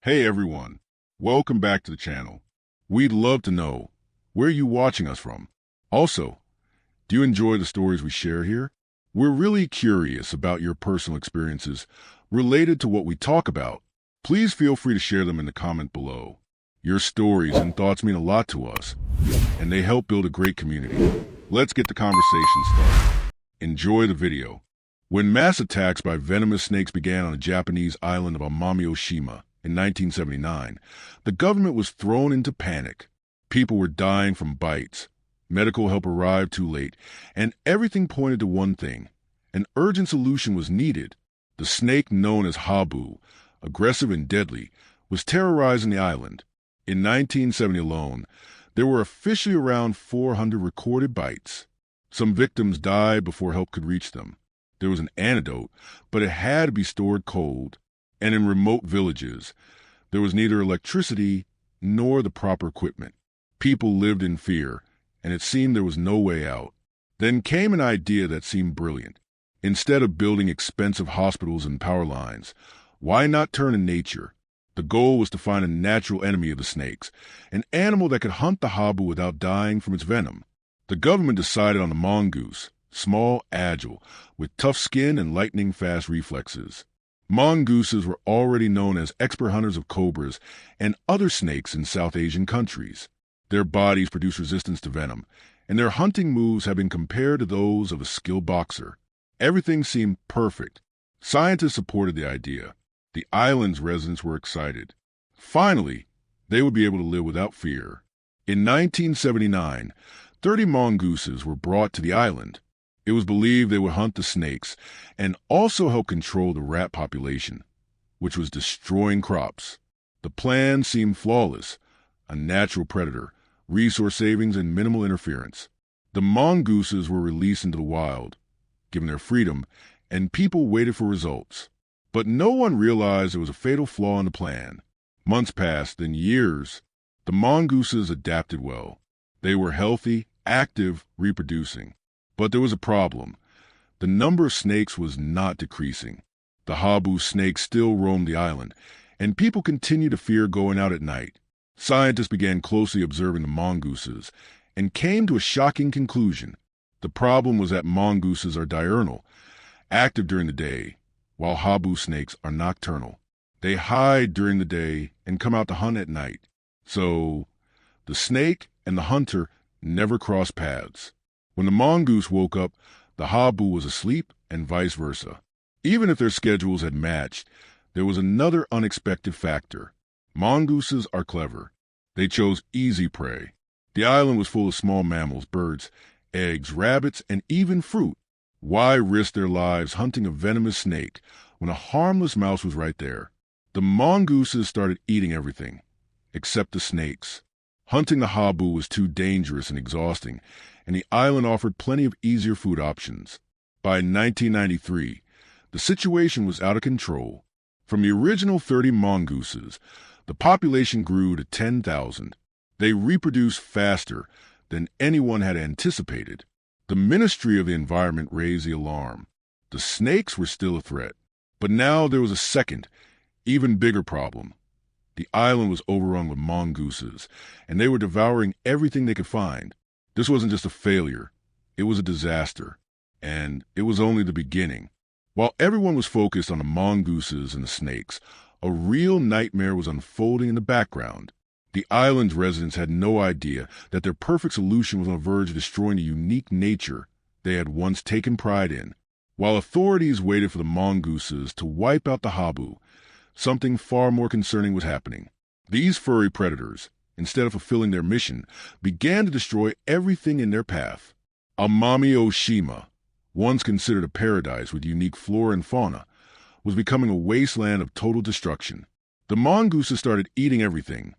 Hey everyone, welcome back to the channel. We'd love to know, where are you watching us from? Also, do you enjoy the stories we share here? We're really curious about your personal experiences related to what we talk about. Please feel free to share them in the comment below. Your stories and thoughts mean a lot to us, and they help build a great community. Let's get the conversation started. Enjoy the video. When mass attacks by venomous snakes began on the Japanese island of Oshima in 1979, the government was thrown into panic. People were dying from bites. Medical help arrived too late, and everything pointed to one thing. An urgent solution was needed. The snake known as habu, aggressive and deadly, was terrorizing the island. In 1970 alone, there were officially around 400 recorded bites. Some victims died before help could reach them. There was an antidote, but it had to be stored cold. And in remote villages, there was neither electricity nor the proper equipment. People lived in fear, and it seemed there was no way out. Then came an idea that seemed brilliant. Instead of building expensive hospitals and power lines, why not turn to nature? The goal was to find a natural enemy of the snakes, an animal that could hunt the habu without dying from its venom. The government decided on the mongoose, small, agile, with tough skin and lightning-fast reflexes. Mongooses were already known as expert hunters of cobras and other snakes in South Asian countries. Their bodies produce resistance to venom, and their hunting moves have been compared to those of a skilled boxer. Everything seemed perfect. Scientists supported the idea. The island's residents were excited. Finally, they would be able to live without fear. In 1979, 30 mongooses were brought to the island. It was believed they would hunt the snakes and also help control the rat population, which was destroying crops. The plan seemed flawless: a natural predator, resource savings, and minimal interference. The mongooses were released into the wild, given their freedom, and people waited for results. But no one realized there was a fatal flaw in the plan. Months passed, then years. The mongooses adapted well. They were healthy, active, reproducing. But there was a problem. The number of snakes was not decreasing. The habu snakes still roamed the island, and people continued to fear going out at night. Scientists began closely observing the mongooses and came to a shocking conclusion. The problem was that mongooses are diurnal, active during the day, while habu snakes are nocturnal. They hide during the day and come out to hunt at night. So, the snake and the hunter never crossed paths. When the mongoose woke up, the habu was asleep, and vice versa. Even if their schedules had matched, there was another unexpected factor. Mongooses are clever. They chose easy prey. The island was full of small mammals, birds, eggs, rabbits, and even fruit. Why risk their lives hunting a venomous snake when a harmless mouse was right there? The mongooses started eating everything, except the snakes. Hunting the habu was too dangerous and exhausting, and the island offered plenty of easier food options. By 1993, the situation was out of control. From the original 30 mongooses, the population grew to 10,000. They reproduced faster than anyone had anticipated. The Ministry of the Environment raised the alarm. The snakes were still a threat. But now there was a second, even bigger problem. The island was overrun with mongooses, and they were devouring everything they could find. This wasn't just a failure, it was a disaster, and it was only the beginning. While everyone was focused on the mongooses and the snakes, a real nightmare was unfolding in the background. The island's residents had no idea that their perfect solution was on the verge of destroying the unique nature they had once taken pride in. While authorities waited for the mongooses to wipe out the habu, something far more concerning was happening. These furry predators, instead of fulfilling their mission, began to destroy everything in their path. Oshima, once considered a paradise with unique flora and fauna, was becoming a wasteland of total destruction. The mongooses started eating everything: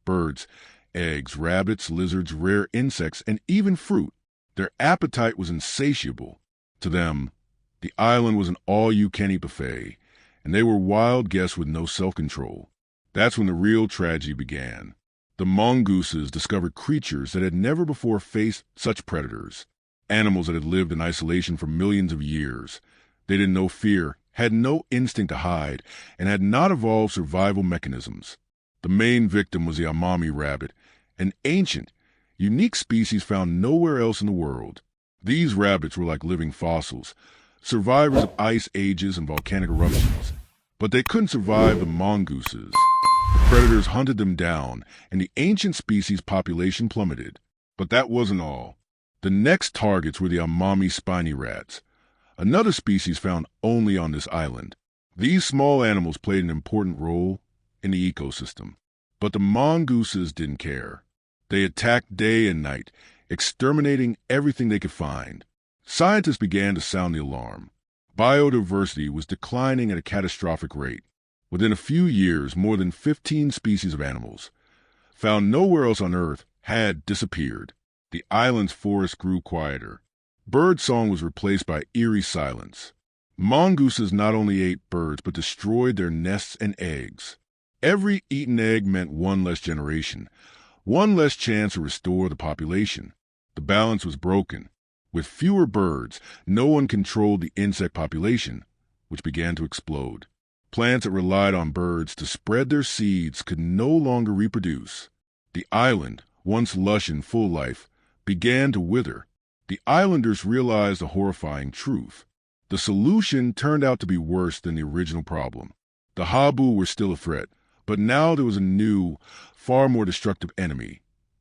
birds, eggs, rabbits, lizards, rare insects, and even fruit. Their appetite was insatiable. To them, the island was an all-you-can-eat buffet, and they were wild guests with no self-control. That's when the real tragedy began. The mongooses discovered creatures that had never before faced such predators, animals that had lived in isolation for millions of years. They didn't know fear, had no instinct to hide, and had not evolved survival mechanisms. The main victim was the amami rabbit, an ancient, unique species found nowhere else in the world. These rabbits were like living fossils, survivors of ice ages and volcanic eruptions. But they couldn't survive the mongooses. The predators hunted them down, and the ancient species population plummeted. But that wasn't all. The next targets were the amami spiny rats, another species found only on this island. These small animals played an important role in the ecosystem. But the mongooses didn't care. They attacked day and night, exterminating everything they could find. Scientists began to sound the alarm. Biodiversity was declining at a catastrophic rate. Within a few years, more than 15 species of animals, found nowhere else on Earth, had disappeared. The island's forests grew quieter. Bird song was replaced by eerie silence. Mongooses not only ate birds, but destroyed their nests and eggs. Every eaten egg meant one less generation, one less chance to restore the population. The balance was broken. With fewer birds, no one controlled the insect population, which began to explode. Plants that relied on birds to spread their seeds could no longer reproduce. The island, once lush and full life, began to wither. The islanders realized a horrifying truth. The solution turned out to be worse than the original problem. The habu were still a threat, but now there was a new, far more destructive enemy,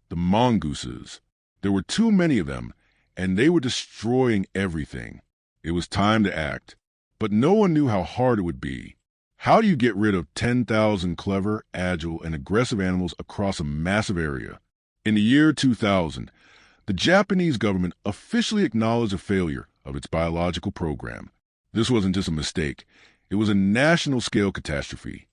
the mongooses. There were too many of them, and they were destroying everything. It was time to act, but no one knew how hard it would be. How do you get rid of 10,000 clever, agile, and aggressive animals across a massive area? In the year 2000, the Japanese government officially acknowledged a failure of its biological program. This wasn't just a mistake. It was a national-scale catastrophe.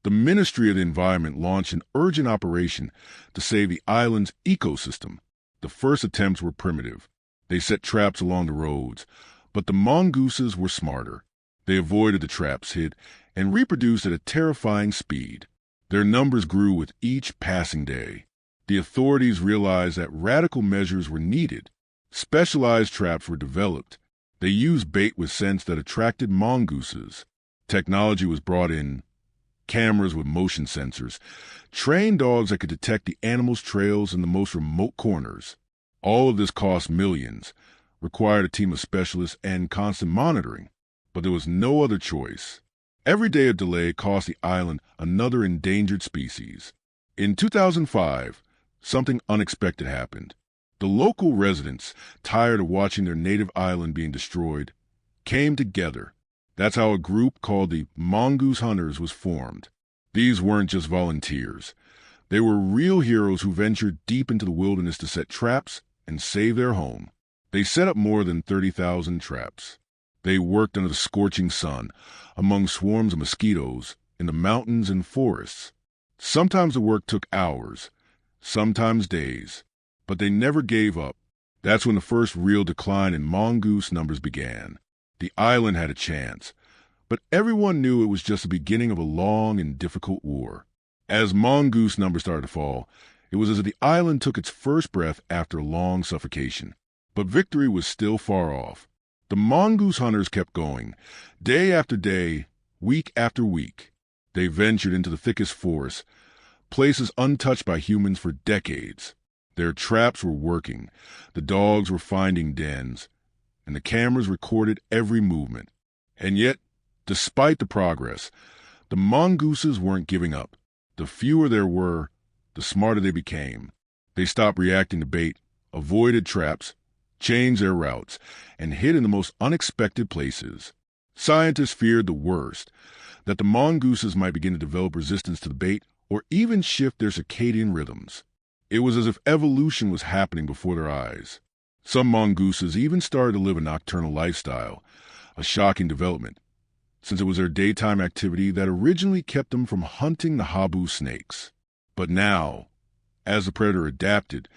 The Ministry of the Environment launched an urgent operation to save the island's ecosystem. The first attempts were primitive. They set traps along the roads, but the mongooses were smarter. They avoided the traps, hid, and reproduced at a terrifying speed. Their numbers grew with each passing day. The authorities realized that radical measures were needed. Specialized traps were developed. They used bait with scents that attracted mongooses. Technology was brought in. Cameras with motion sensors, trained dogs that could detect the animals' trails in the most remote corners. All of this cost millions, required a team of specialists and constant monitoring. But there was no other choice. Every day of delay cost the island another endangered species. In 2005, something unexpected happened. The local residents, tired of watching their native island being destroyed, came together. That's how a group called the Mongoose Hunters was formed. These weren't just volunteers. They were real heroes who ventured deep into the wilderness to set traps and save their home. They set up more than 30,000 traps. They worked under the scorching sun, among swarms of mosquitoes, in the mountains and forests. Sometimes the work took hours, sometimes days, but they never gave up. That's when the first real decline in mongoose numbers began. The island had a chance, but everyone knew it was just the beginning of a long and difficult war. As mongoose numbers started to fall, it was as if the island took its first breath after a long suffocation. But victory was still far off. The mongoose hunters kept going, day after day, week after week. They ventured into the thickest forests, places untouched by humans for decades. Their traps were working, the dogs were finding dens, and the cameras recorded every movement. And yet, despite the progress, the mongooses weren't giving up. The fewer there were, the smarter they became. They stopped reacting to bait, avoided traps, changed their routes, and hid in the most unexpected places. Scientists feared the worst, that the mongooses might begin to develop resistance to the bait or even shift their circadian rhythms. It was as if evolution was happening before their eyes. Some mongooses even started to live a nocturnal lifestyle, a shocking development, since it was their daytime activity that originally kept them from hunting the habu snakes. But now, as the predator adapted,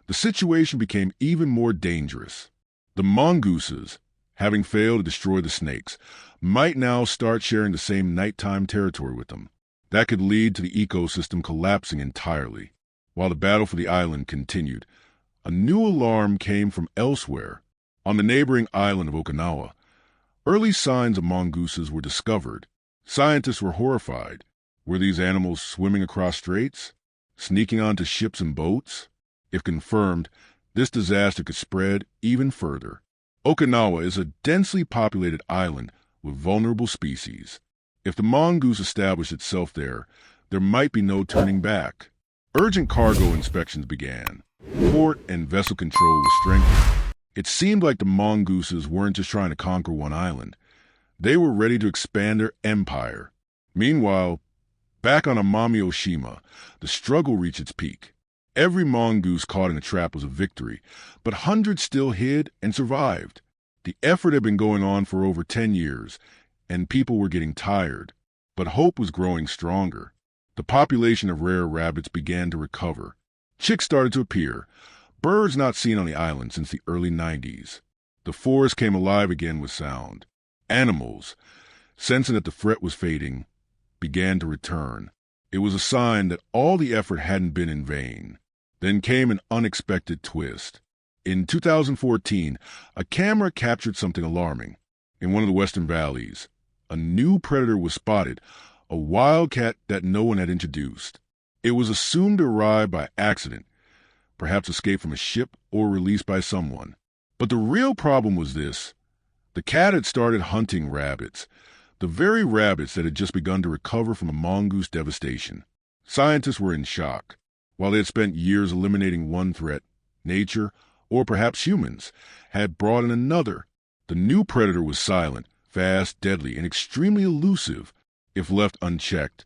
the situation became even more dangerous. The mongooses, having failed to destroy the snakes, might now start sharing the same nighttime territory with them. That could lead to the ecosystem collapsing entirely. While the battle for the island continued, a new alarm came from elsewhere. On the neighboring island of Okinawa, Early signs of mongooses were discovered. Scientists were horrified. Were these animals swimming across straits? Sneaking onto ships and boats? If confirmed, this disaster could spread even further. Okinawa is a densely populated island with vulnerable species. If the mongoose established itself there, there might be no turning back. Urgent cargo inspections began. Port and vessel control was strengthened. It seemed like the mongooses weren't just trying to conquer one island. They were ready to expand their empire. Meanwhile, back on Amami Oshima, the struggle reached its peak. Every mongoose caught in a trap was a victory, but hundreds still hid and survived. The effort had been going on for over 10 years, and people were getting tired. But hope was growing stronger. The population of rare rabbits began to recover. Chicks started to appear, birds not seen on the island since the early 90s. The forest came alive again with sound. Animals, sensing that the threat was fading, began to return. It was a sign that all the effort hadn't been in vain. Then came an unexpected twist. In 2014, a camera captured something alarming. In one of the western valleys, a new predator was spotted, a wildcat that no one had introduced. It was assumed to arrive by accident, perhaps escaped from a ship or released by someone. But the real problem was this. The cat had started hunting rabbits, the very rabbits that had just begun to recover from the mongoose devastation. Scientists were in shock. While they had spent years eliminating one threat, nature, or perhaps humans, had brought in another. The new predator was silent, fast, deadly, and extremely elusive. If left unchecked,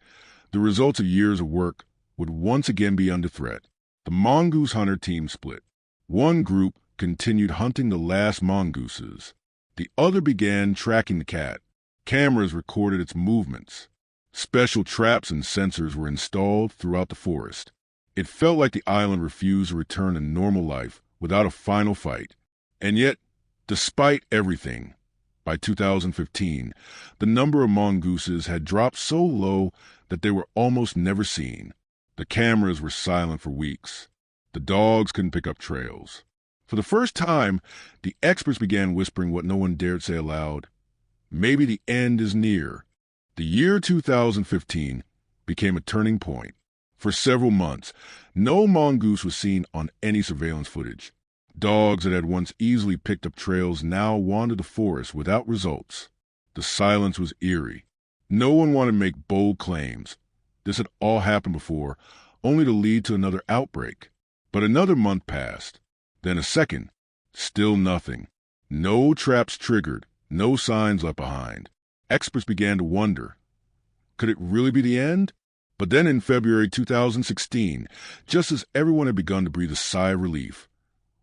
the results of years of work would once again be under threat. The mongoose hunter team split. One group continued hunting the last mongooses. The other began tracking the cat. Cameras recorded its movements. Special traps and sensors were installed throughout the forest. It felt like the island refused to return to normal life without a final fight. And yet, despite everything, by 2015, the number of mongooses had dropped so low that they were almost never seen. The cameras were silent for weeks. The dogs couldn't pick up trails. For the first time, the experts began whispering what no one dared say aloud. Maybe the end is near. The year 2015 became a turning point. For several months, no mongoose was seen on any surveillance footage. Dogs that had once easily picked up trails now wandered the forest without results. The silence was eerie. No one wanted to make bold claims. This had all happened before, only to lead to another outbreak. But another month passed. Then a second. Still nothing. No traps triggered, no signs left behind. Experts began to wonder, could it really be the end? But then in February 2016, just as everyone had begun to breathe a sigh of relief,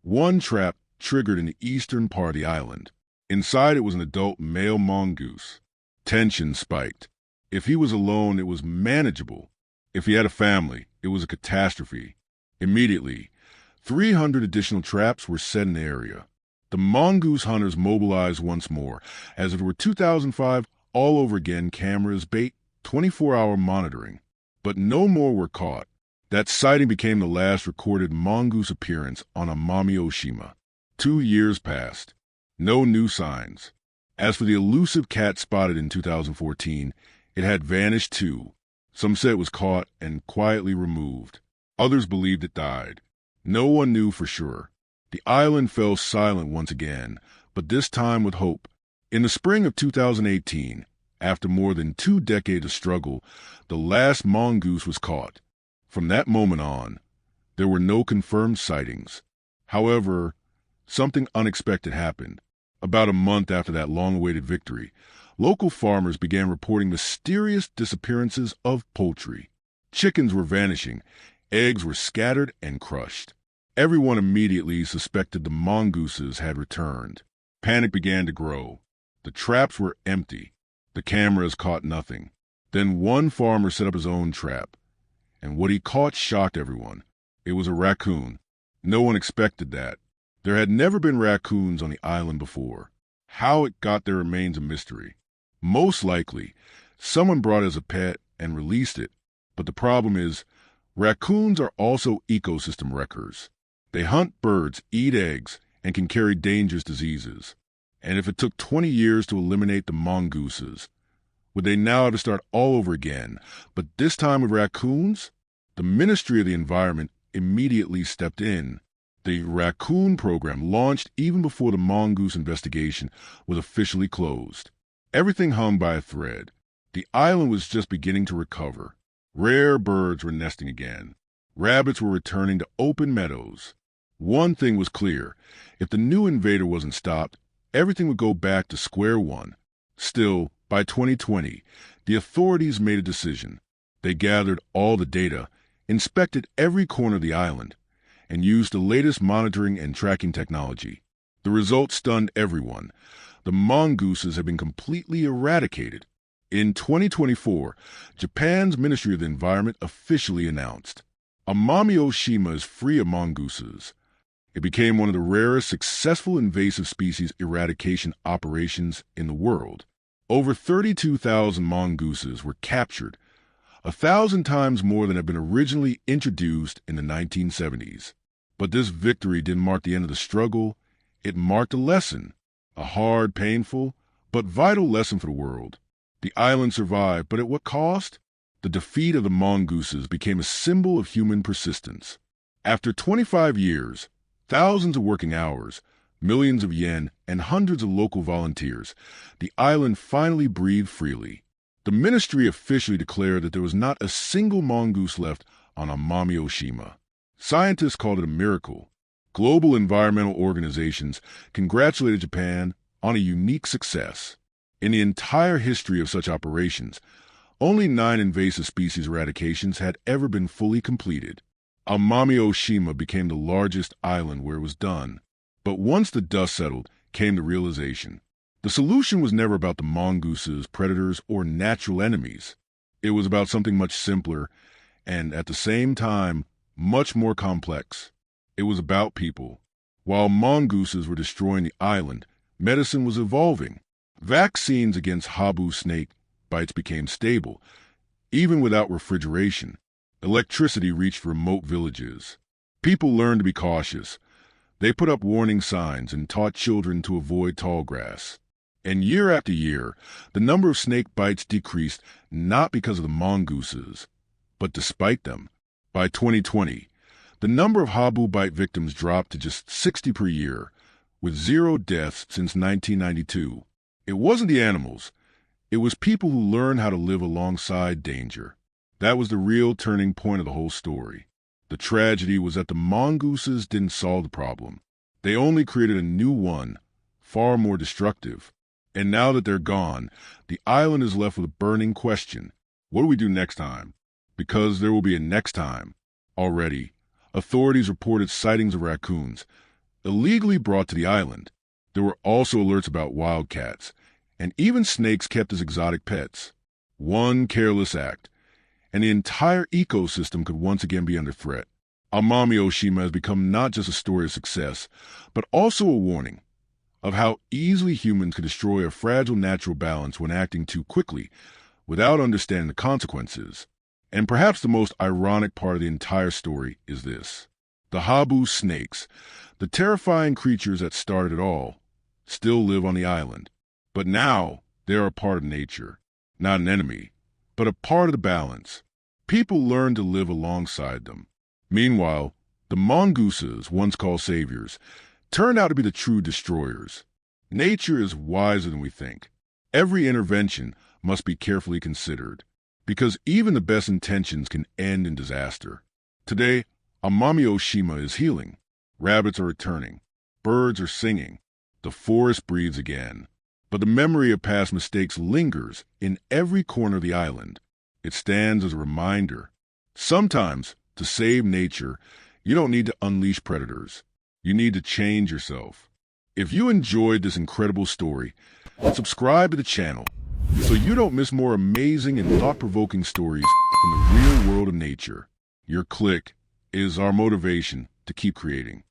one trap triggered in the eastern part of the island. Inside it was an adult male mongoose. Tension spiked. If he was alone, it was manageable. If he had a family, it was a catastrophe. Immediately, 300 additional traps were set in the area. The mongoose hunters mobilized once more, as if it were 2005 all over again, cameras, bait, 24-hour monitoring. But no more were caught. That sighting became the last recorded mongoose appearance on Amami Oshima. 2 years passed. No new signs. As for the elusive cat spotted in 2014, it had vanished too. Some said it was caught and quietly removed. Others believed it died. No one knew for sure. The island fell silent once again, but this time with hope. In the spring of 2018, after more than 2 decades of struggle, the last mongoose was caught. From that moment on, there were no confirmed sightings. However, something unexpected happened. About a month after that long-awaited victory, local farmers began reporting mysterious disappearances of poultry. Chickens were vanishing, eggs were scattered and crushed. Everyone immediately suspected the mongooses had returned. Panic began to grow. The traps were empty. The cameras caught nothing. Then one farmer set up his own trap, and what he caught shocked everyone. It was a raccoon. No one expected that. There had never been raccoons on the island before. How it got there remains a mystery. Most likely, someone brought it as a pet and released it. But the problem is, raccoons are also ecosystem wreckers. They hunt birds, eat eggs, and can carry dangerous diseases. And if it took 20 years to eliminate the mongooses, would they now have to start all over again, but this time with raccoons? The Ministry of the Environment immediately stepped in. The raccoon program launched even before the mongoose investigation was officially closed. Everything hung by a thread. The island was just beginning to recover. Rare birds were nesting again. Rabbits were returning to open meadows. One thing was clear. If the new invader wasn't stopped, everything would go back to square one. Still, by 2020, the authorities made a decision. They gathered all the data, inspected every corner of the island, and used the latest monitoring and tracking technology. The results stunned everyone. The mongooses have been completely eradicated. In 2024, Japan's Ministry of the Environment officially announced, Amami Oshima is free of mongooses. It became one of the rarest successful invasive species eradication operations in the world. Over 32,000 mongooses were captured, 1,000 times more than had been originally introduced in the 1970s. But this victory didn't mark the end of the struggle. It marked a lesson, a hard, painful, but vital lesson for the world. The island survived, but at what cost? The defeat of the mongooses became a symbol of human persistence. After 25 years, thousands of working hours, millions of yen, and hundreds of local volunteers, the island finally breathed freely. The ministry officially declared that there was not a single mongoose left on Amami Oshima. Scientists called it a miracle. Global environmental organizations congratulated Japan on a unique success. In the entire history of such operations, only 9 invasive species eradications had ever been fully completed. Amami Oshima became the largest island where it was done. But once the dust settled, came the realization. The solution was never about the mongooses, predators, or natural enemies. It was about something much simpler and, at the same time, much more complex. It was about people. While mongooses were destroying the island, medicine was evolving. Vaccines against habu snake bites became stable, even without refrigeration. Electricity reached remote villages. People learned to be cautious. They put up warning signs and taught children to avoid tall grass. And year after year, the number of snake bites decreased not because of the mongooses, but despite them. By 2020, the number of habu bite victims dropped to just 60 per year, with 0 deaths since 1992. It wasn't the animals. It was people who learned how to live alongside danger. That was the real turning point of the whole story. The tragedy was that the mongooses didn't solve the problem. They only created a new one, far more destructive. And now that they're gone, the island is left with a burning question. What do we do next time? Because there will be a next time. Already, authorities reported sightings of raccoons, illegally brought to the island. There were also alerts about wildcats, and even snakes kept as exotic pets. One careless act, and the entire ecosystem could once again be under threat. Amami Oshima has become not just a story of success, but also a warning of how easily humans can destroy a fragile natural balance when acting too quickly, without understanding the consequences. And perhaps the most ironic part of the entire story is this. The habu snakes, the terrifying creatures that started it all, still live on the island. But now they are a part of nature, not an enemy, but a part of the balance. People learn to live alongside them. Meanwhile, the mongooses, once called saviors, turned out to be the true destroyers. Nature is wiser than we think. Every intervention must be carefully considered, because even the best intentions can end in disaster. Today, Amami Oshima is healing. Rabbits are returning. Birds are singing. The forest breathes again. But the memory of past mistakes lingers in every corner of the island. It stands as a reminder. Sometimes, to save nature, you don't need to unleash predators. You need to change yourself. If you enjoyed this incredible story, subscribe to the channel so you don't miss more amazing and thought-provoking stories from the real world of nature. Your click is our motivation to keep creating.